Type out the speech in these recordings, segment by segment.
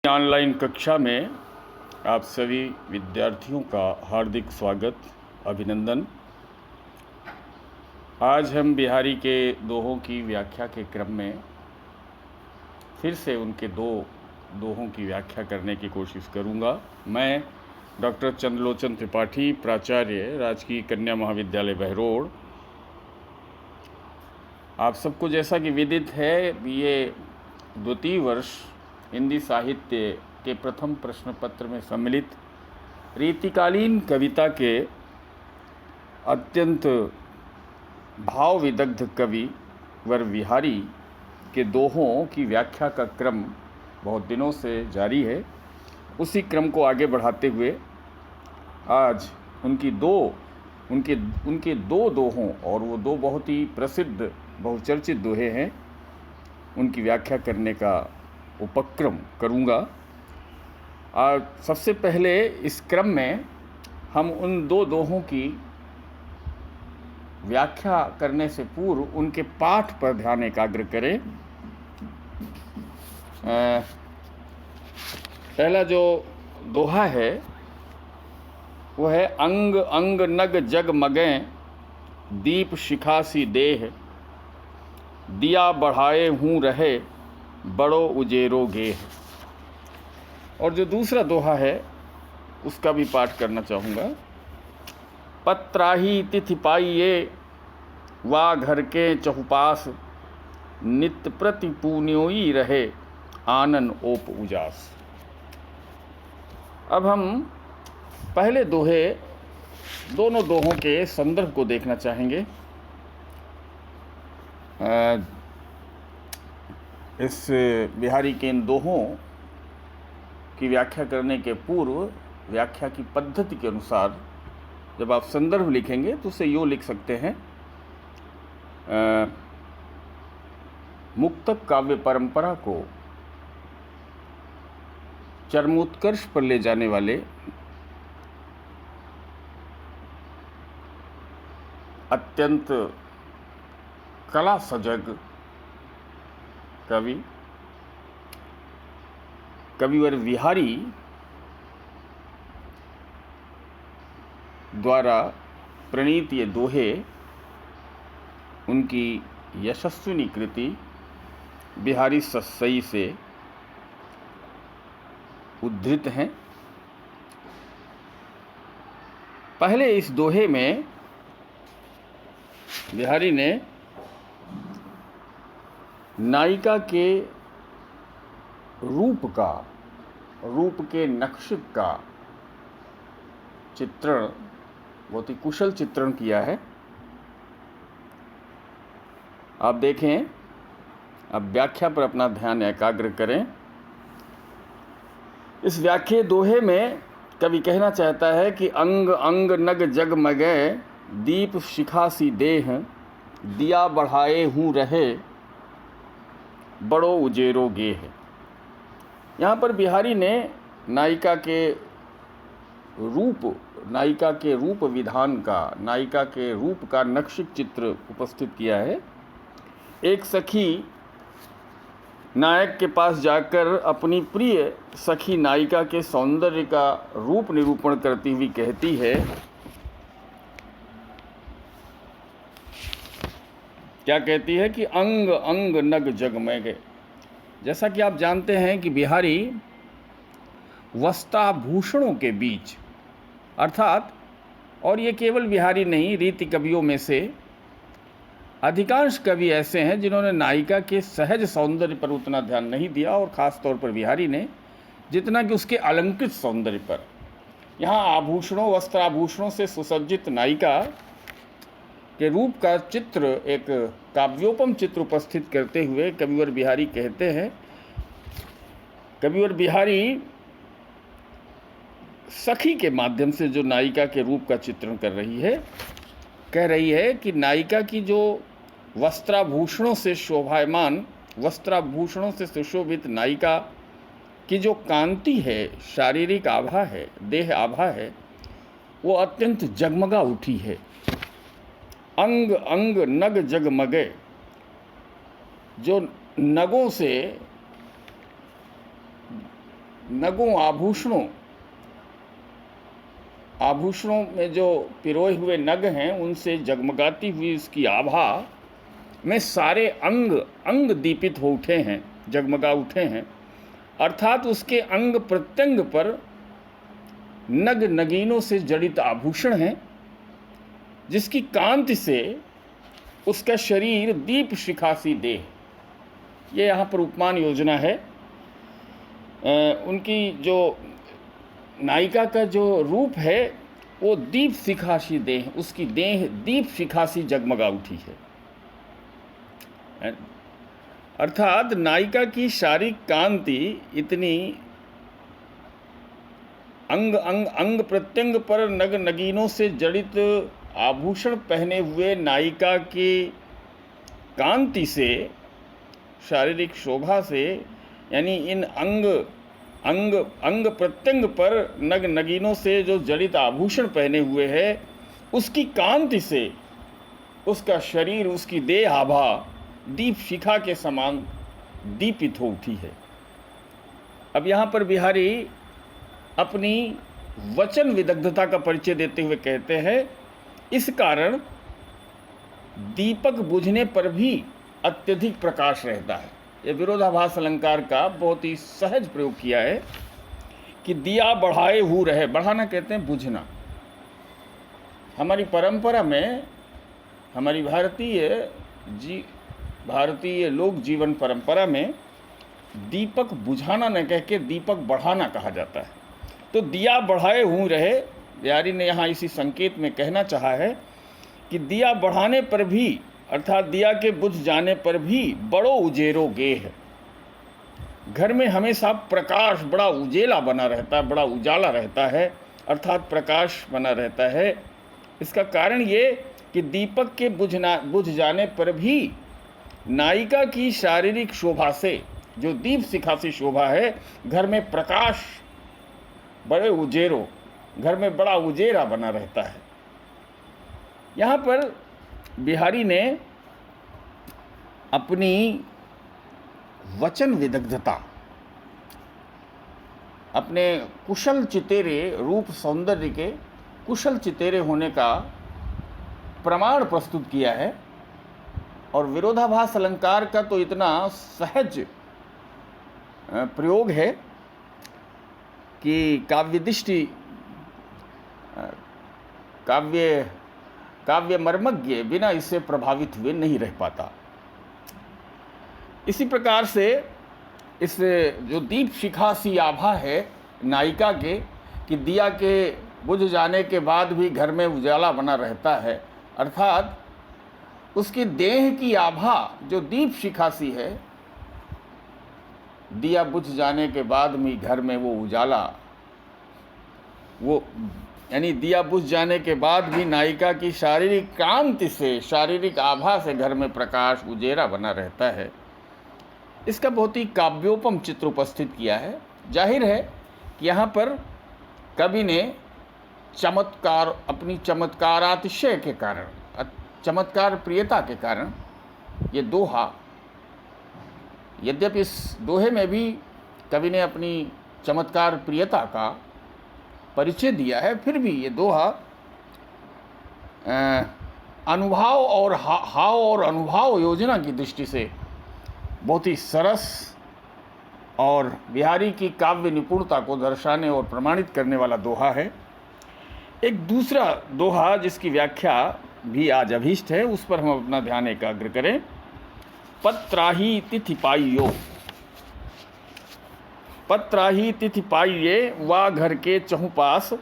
Online कक्षा में आप सभी विद्यार्थियों का हार्दिक स्वागत, अभिनंदन। आज हम बिहारी के दोहों की व्याख्या के क्रम में फिर से उनके दोहों की व्याख्या करने की कोशिश करूंगा। मैं डॉक्टर चंद्रलोचन त्रिपाठी, प्राचार्य, राजकीय कन्या महाविद्यालय बहरोड़। आप सबको जैसा कि विदित है, ये द्वितीय वर्ष हिंदी साहित्य के प्रथम प्रश्न पत्र में सम्मिलित रीतिकालीन कविता के अत्यंत भाव विदग्ध कवि वर बिहारी के दोहों की व्याख्या का क्रम बहुत दिनों से जारी है। उसी क्रम को आगे बढ़ाते हुए आज उनके दो दोहों, और वो दो बहुत ही प्रसिद्ध बहुचर्चित दोहे हैं, उनकी व्याख्या करने का उपक्रम करूँगा। सबसे पहले इस क्रम में हम उन दो दोहों की व्याख्या करने से पूर्व उनके पाठ पर ध्यान एकाग्र करें। पहला जो दोहा है वो है अंग अंग नग जग मगें, दीप शिखासी देह, दिया बढ़ाए हूँ रहे, बड़ो उजेरो गेह। और जो दूसरा दोहा है उसका भी पाठ करना चाहूँगा। पत्राही तिथि पाइये, वा घर के चहुपास, नित्य प्रति पुण्योई रहे, आनन ओप उजास। अब हम पहले दोनों दोहों के संदर्भ को देखना चाहेंगे। इस बिहारी के इन दोहों की व्याख्या करने के पूर्व व्याख्या की पद्धति के अनुसार जब आप संदर्भ लिखेंगे तो उसे यूँ लिख सकते हैं। मुक्तक काव्य परंपरा को चरमोत्कर्ष पर ले जाने वाले अत्यंत कला सजग कविवर बिहारी द्वारा प्रणीत ये दोहे, उनकी यशस्विनी कृति बिहारी सस्सई से उद्धृत हैं। पहले इस दोहे में बिहारी ने नायिका के रूप के नक्शिक का चित्रण, बहुत ही कुशल चित्रण किया है। आप देखें, अब व्याख्या पर अपना ध्यान एकाग्र करें। इस व्याख्या दोहे में कवि कहना चाहता है कि अंग अंग नग जग मगे, दीप शिखासी देह, दिया बढ़ाए हूँ रहे, बड़ो उजेरो गेह। यहाँ पर बिहारी ने नायिका के रूप विधान का, नायिका के रूप का नक्शिक चित्र उपस्थित किया है। एक सखी नायक के पास जाकर अपनी प्रिय सखी नायिका के सौंदर्य का रूप निरूपण करती हुई कहती है, क्या कहती है कि अंग अंग नग जगमगे। जैसा कि आप जानते हैं कि बिहारी वस्त्राभूषणों के बीच, अर्थात, और ये केवल बिहारी नहीं, रीति कवियों में से अधिकांश कवि ऐसे हैं जिन्होंने नायिका के सहज सौंदर्य पर उतना ध्यान नहीं दिया, और ख़ास तौर पर बिहारी ने जितना कि उसके अलंकृत सौंदर्य पर। यहाँ वस्त्राभूषणों से सुसज्जित नायिका के रूप का चित्र, एक काव्योपम चित्र उपस्थित करते हुए कविवर बिहारी कहते हैं, कविवर बिहारी सखी के माध्यम से जो नायिका के रूप का चित्रण कर रही है, कह रही है कि नायिका की जो वस्त्राभूषणों से शोभायमान, वस्त्राभूषणों से सुशोभित नायिका की जो कांति है, शारीरिक आभा है, देह आभा है, वो अत्यंत जगमगा उठी है। अंग अंग नग जगमगे, जो नगों से नगों आभूषणों में जो पिरोए हुए नग हैं उनसे जगमगाती हुई उसकी आभा में सारे अंग अंग दीपित हो उठे हैं, जगमगा उठे हैं। अर्थात उसके अंग प्रत्यंग पर नग नगीनों से जड़ित आभूषण हैं, जिसकी कांति से उसका शरीर दीप शिखा सी देह। ये यहाँ पर उपमान योजना है। उनकी जो नायिका का जो रूप है वो दीप शिखा सी देह, उसकी देह दीप शिखा सी जगमगा उठी है। अर्थात नायिका की शारीरिक कांति इतनी अंग प्रत्यंग पर नग नगीनों से जड़ित आभूषण पहने हुए नायिका की कांति से, शारीरिक शोभा से, यानी इन अंग प्रत्यंग पर नग नगीनों से जो जड़ित आभूषण पहने हुए है, उसकी कांति से उसका शरीर, उसकी देह आभा दीप शिखा के समान दीपित हो उठी है। अब यहाँ पर बिहारी अपनी वचन विदग्धता का परिचय देते हुए कहते हैं, इस कारण दीपक बुझने पर भी अत्यधिक प्रकाश रहता है। यह विरोधाभास अलंकार का बहुत ही सहज प्रयोग किया है कि दिया बढ़ाए हु रहे। बढ़ाना कहते हैं बुझना। हमारी परंपरा में, हमारी भारतीय लोक जीवन परंपरा में दीपक बुझाना न कह के दीपक बढ़ाना कहा जाता है। तो दिया बढ़ाए हूँ रहे, बिहारी ने यहाँ इसी संकेत में कहना चाहा है कि दिया बढ़ाने पर भी, अर्थात दिया के बुझ जाने पर भी बड़ो उजेरो गेह। घर में हमेशा प्रकाश, बड़ा उजेला बना रहता है, बड़ा उजाला रहता है, अर्थात प्रकाश बना रहता है। इसका कारण ये कि दीपक के बुझ जाने पर भी नायिका की शारीरिक शोभा से, जो दीप शिखा सी शोभा है, घर में प्रकाश, बड़े उजेरो, घर में बड़ा उजेरा बना रहता है। यहाँ पर बिहारी ने अपनी वचन विदग्धता, अपने कुशल चितेरे, रूप सौंदर्य के कुशल चितेरे होने का प्रमाण प्रस्तुत किया है। और विरोधाभास अलंकार का तो इतना सहज प्रयोग है कि काव्यदृष्टि, काव्य मर्मज्ञ बिना इससे प्रभावित हुए नहीं रह पाता। इसी प्रकार से इस जो दीप शिखा सी आभा है नायिका के, कि दिया के बुझ जाने के बाद भी घर में उजाला बना रहता है, अर्थात उसकी देह की आभा जो दीप शिखा सी है, दिया बुझ जाने के बाद भी घर में वो उजाला, वो यानी दिया बुझ जाने के बाद भी नायिका की शारीरिक कांति से, शारीरिक आभा से घर में प्रकाश, उजेरा बना रहता है। इसका बहुत ही काव्योपम चित्र उपस्थित किया है। जाहिर है कि यहाँ पर कवि ने चमत्कार, अपनी चमत्कारातिशय के कारण, चमत्कार प्रियता के कारण ये दोहा, यद्यपि इस दोहे में भी कवि ने अपनी चमत्कार प्रियता का परिचय दिया है, फिर भी ये दोहा अनुभाव और हाव और अनुभाव योजना की दृष्टि से बहुत ही सरस और बिहारी की काव्य निपुणता को दर्शाने और प्रमाणित करने वाला दोहा है। एक दूसरा दोहा जिसकी व्याख्या भी आज अभीष्ट है, उस पर हम अपना ध्यान एकाग्र करें। पत्राही तिथि पाइयो, पत्राही तिथि पाइये, वा घर के चहुपास,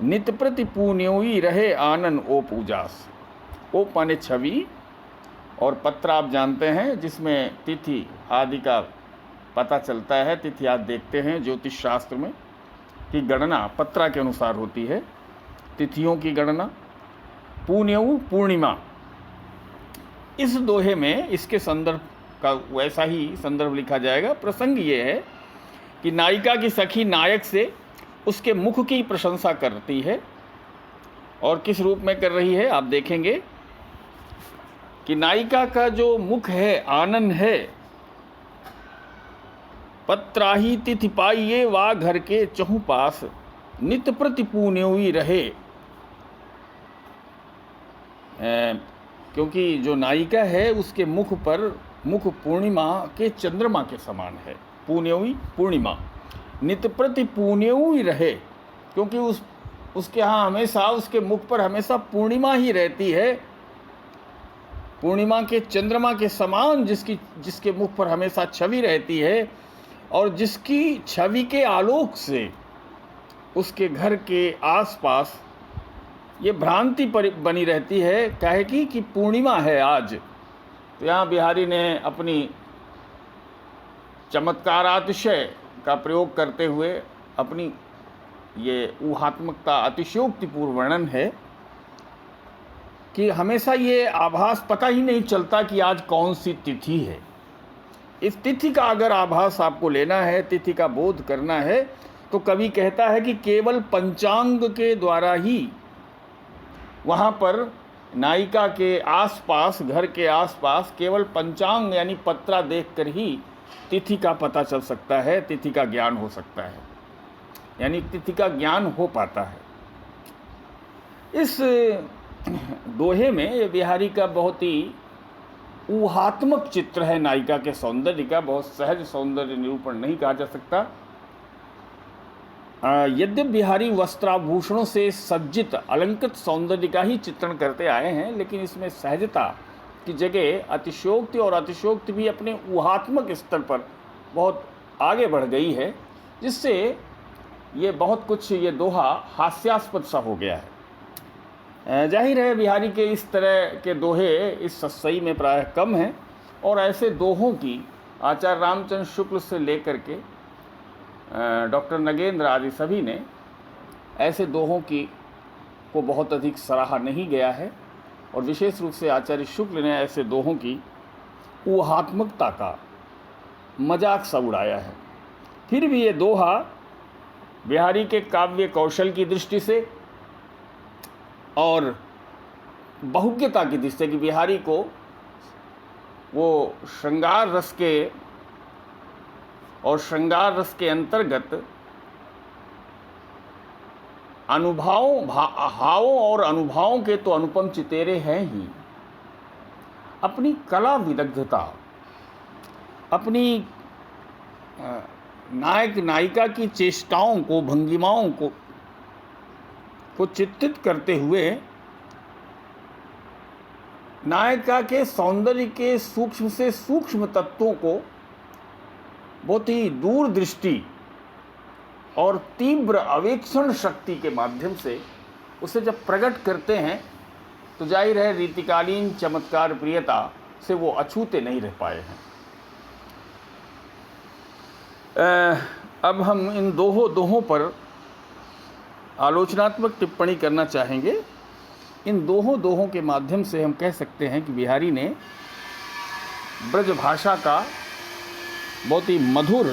नित प्रति पुण्योई रहे आनन ओप उजास। ओप माने छवि, और पत्र आप जानते हैं जिसमें तिथि आदि का पता चलता है। तिथि आज देखते हैं ज्योतिष शास्त्र में कि गणना पत्रा के अनुसार होती है, तिथियों की गणना। पुण्यऊ पूर्णिमा, इस दोहे में इसके संदर्भ का वैसा ही संदर्भ लिखा जाएगा। प्रसंग ये है कि नायिका की सखी नायक से उसके मुख की प्रशंसा करती है, और किस रूप में कर रही है आप देखेंगे कि नायिका का जो मुख है, आनन है, पत्राही तिथि पाइये वा घर के चहु पास, नित प्रति पुण्योई रहे। क्योंकि जो नायिका है उसके मुख पर मुख पूर्णिमा के चंद्रमा के समान है। पुण्योई पूर्णिमा, नित प्रति पुण्योई रहे, क्योंकि उसके यहाँ हमेशा उसके मुख पर हमेशा पूर्णिमा ही रहती है। पूर्णिमा के चंद्रमा के समान जिसके मुख पर हमेशा छवि रहती है, और जिसकी छवि के आलोक से उसके घर के आसपास ये भ्रांति बनी रहती है, काहे कि पूर्णिमा है आज। तो यहाँ बिहारी ने अपनी चमत्कारातिशय का प्रयोग करते हुए अपनी ये ऊहात्मकता, अतिशयोक्तिपूर्ण वर्णन है कि हमेशा ये आभास पता ही नहीं चलता कि आज कौन सी तिथि है। इस तिथि का अगर आभास आपको लेना है, तिथि का बोध करना है, तो कवि कहता है कि केवल पंचांग के द्वारा ही वहाँ पर नायिका के आसपास, घर के आसपास केवल पंचांग यानी पत्रा देखकर ही तिथि का पता चल सकता है, तिथि का ज्ञान हो सकता है, यानी तिथि का ज्ञान हो पाता है। इस दोहे में ये बिहारी का बहुत ही ऊहात्मक चित्र है नायिका के सौंदर्य का। बहुत सहज सौंदर्य निरूपण नहीं कहा जा सकता। यद्यपि बिहारी वस्त्राभूषणों से सज्जित अलंकृत सौंदर्य का ही चित्रण करते आए हैं, लेकिन इसमें सहजता की जगह अतिशयोक्ति, और अतिशयोक्ति भी अपने ऊहात्मक स्तर पर बहुत आगे बढ़ गई है, जिससे ये बहुत कुछ ये दोहा हास्यास्पद सा हो गया है। जाहिर है बिहारी के इस तरह के दोहे इस सस्सई में प्रायः कम हैं, और ऐसे दोहों की आचार्य रामचंद्र शुक्ल से लेकर के डॉक्टर नगेंद्र आदि सभी ने ऐसे दोहों को बहुत अधिक सराहा नहीं गया है, और विशेष रूप से आचार्य शुक्ल ने ऐसे दोहों की ऊहात्मकता का मजाक सा उड़ाया है। फिर भी ये दोहा बिहारी के काव्य कौशल की दृष्टि से और बहुज्ञता की दृष्टि से, कि बिहारी को वो श्रृंगार रस के अंतर्गत हावों और अनुभवों के तो अनुपम चितेरे हैं ही, अपनी कला विदग्धता, अपनी नायक नायिका की चेष्टाओं को, भंगिमाओं को चित्रित करते हुए नायिका के सौंदर्य के सूक्ष्म से सूक्ष्म तत्वों को बहुत ही दूरदृष्टि और तीव्र अवेक्षण शक्ति के माध्यम से उसे जब प्रकट करते हैं, तो जाहिर है रीतिकालीन चमत्कार प्रियता से वो अछूते नहीं रह पाए हैं। अब हम इन दोहों पर आलोचनात्मक टिप्पणी करना चाहेंगे। इन दोहों के माध्यम से हम कह सकते हैं कि बिहारी ने ब्रज भाषा का बहुत ही मधुर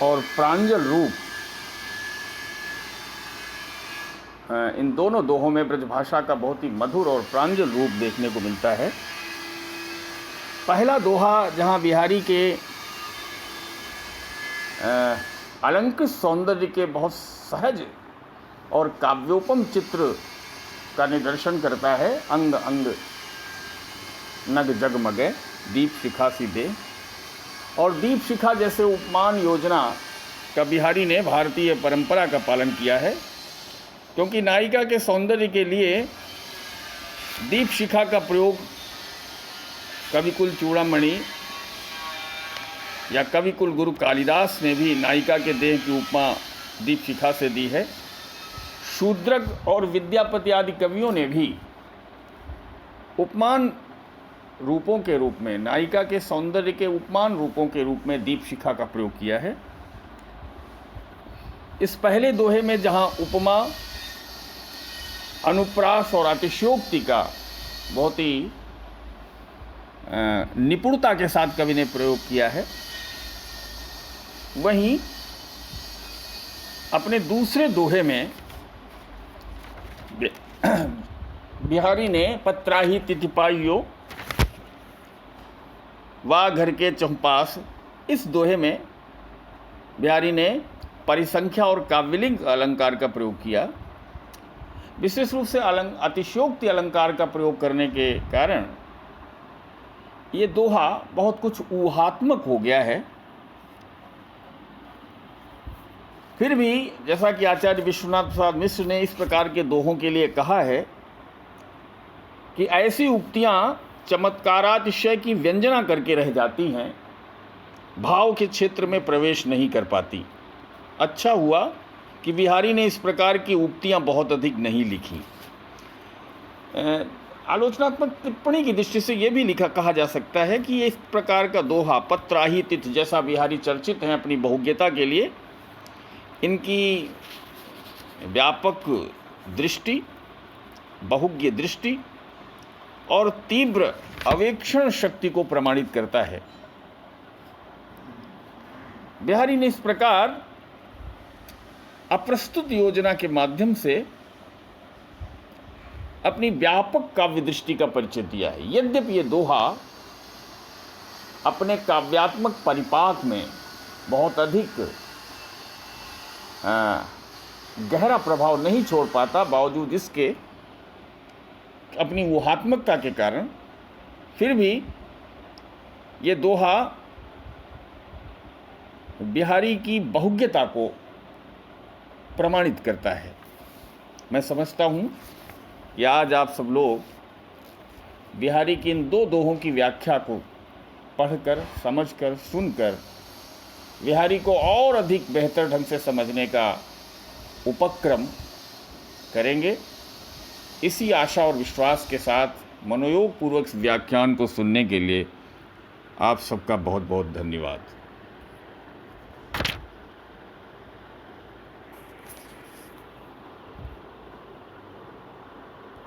और प्रांजल रूप, इन दोनों दोहों में ब्रज भाषा का बहुत ही मधुर और प्रांजल रूप देखने को मिलता है। पहला दोहा जहाँ बिहारी के अलंकृत सौंदर्य के बहुत सहज और काव्योपम चित्र का निदर्शन करता है। अंग अंग नग जगमगे दीप शिखा सी दे, और दीप शिखा जैसे उपमान योजना का बिहारी ने भारतीय परंपरा का पालन किया है, क्योंकि नायिका के सौंदर्य के लिए दीप शिखा का प्रयोग कविकुल चूड़ामणि या कविकुल गुरु कालिदास ने भी नायिका के देह की उपमा दीप शिखा से दी है। शूद्रक और विद्यापति आदि कवियों ने भी उपमान रूपों के रूप में, नायिका के सौंदर्य के उपमान रूपों के रूप में दीप शिखा का प्रयोग किया है। इस पहले दोहे में जहाँ उपमा, अनुप्रास और अतिशयोक्ति का बहुत ही निपुणता के साथ कवि ने प्रयोग किया है, वहीं अपने दूसरे दोहे में बिहारी ने पत्राही तिथि पाइयो वा घर के चौपास, इस दोहे में बिहारी ने परिसंख्या और काव्यलिंग अलंकार का प्रयोग किया। विशेष रूप से अतिशयोक्ति अलंकार का प्रयोग करने के कारण ये दोहा बहुत कुछ ऊहात्मक हो गया है। फिर भी जैसा कि आचार्य विश्वनाथ प्रसाद मिश्र ने इस प्रकार के दोहों के लिए कहा है कि ऐसी उक्तियां चमत्कारातिशय की व्यंजना करके रह जाती हैं, भाव के क्षेत्र में प्रवेश नहीं कर पाती। अच्छा हुआ कि बिहारी ने इस प्रकार की उक्तियां बहुत अधिक नहीं लिखी। आलोचनात्मक टिप्पणी की दृष्टि से यह भी कहा जा सकता है कि इस प्रकार का दोहा पत्राही तिथ जैसा बिहारी चर्चित हैं अपनी बहुज्ञता के लिए, इनकी व्यापक दृष्टि, बहुज्ञ दृष्टि और तीव्र अवेक्षण शक्ति को प्रमाणित करता है। बिहारी ने इस प्रकार अप्रस्तुत योजना के माध्यम से अपनी व्यापक काव्य दृष्टि का परिचय दिया है। यद्यपि ये दोहा अपने काव्यात्मक परिपाक में बहुत अधिक गहरा प्रभाव नहीं छोड़ पाता, बावजूद इसके अपनी ऊहात्मकता के कारण, फिर भी ये दोहा बिहारी की बहुज्ञता को प्रमाणित करता है। मैं समझता हूँ कि आज आप सब लोग बिहारी की इन दो दोहों की व्याख्या को पढ़कर, समझकर, सुनकर बिहारी को और अधिक बेहतर ढंग से समझने का उपक्रम करेंगे। इसी आशा और विश्वास के साथ मनोयोग पूर्वक व्याख्यान को सुनने के लिए आप सबका बहुत बहुत धन्यवाद।